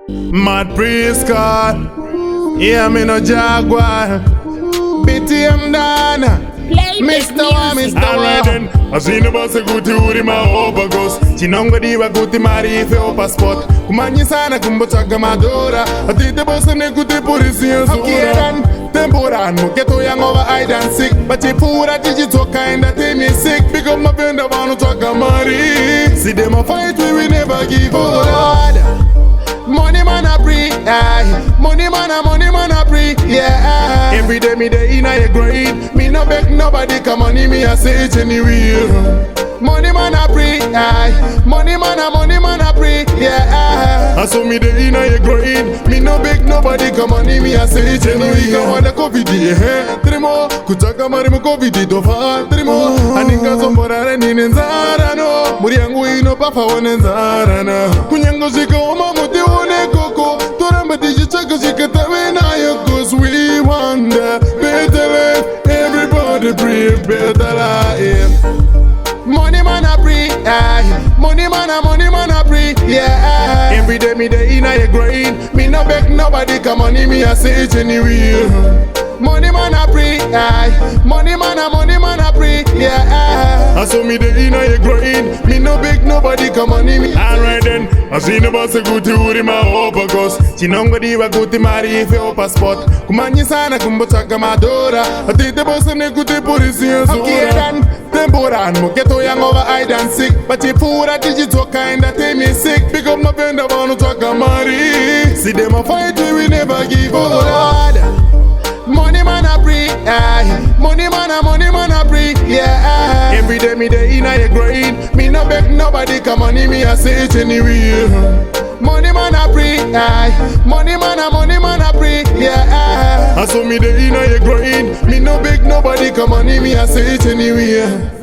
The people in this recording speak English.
Mad Pree scar. Yeah, me no Jaguar. BTM Dana. Mr. Waah, Mr. Alright Waah. then, I seen the boss a guti uri ma opagos. Chinongo diwa guti mari ife o passport. Kumanyi sana kumbochaga madora. Atite boss ne guti polisi ya zura. Akieran, temporan, muketo yang over hide and sick. But you pura digital kind that they me sick. Pick up my bend up on talk mari. See them a fight we never give up. Money man a Pree, aye. Money man a Pree, yeah. Every day me day in a grind. Me no beg nobody come on me I say it anywhere. Money man a Pree, aye. Money man a Pree, yeah. I saw me day in a grind. Me no beg nobody come on me I say it anywhere. Come on the COVID, yeah. Trimo, kutaka mari mo COVID tofa. Trimo, aninga zombora ni nenzara no. Muri yangu ino pafa wanenzara na. Kunyango zika oma muti koko, toramba digital shikata na yo cause we want the better life. Everybody breathe better life. Money man a Pree, aye. Money man a Pree, yeah. Every day me day in a grind. Me no beg nobody come on me I say it anywhere. Money man a Pree, aye. Money man a Pree, yeah. I saw me day in a grind. Me no beg nobody come on me. Alright then, I seen the boss a guti uri ma opagos. Chinongo diwa guti mari ife o passport. Kumanyi sana kumbochaga madora. Atite boss ne guti polisi ya zura. Akieran, temporan, muketo yang over hide and sick. But you pura digital kind that they me sick. Pick up my bend up on talk mari. See them a fight we never give up. Money man a Pree, aye. Money man a Pree, yeah. Every day me day in a grind. Me no beg nobody come on me I say it anywhere. Money man a Pree, aye. Money man a Pree, yeah. I saw me day in a grind. Me no beg nobody come on me I say it anywhere.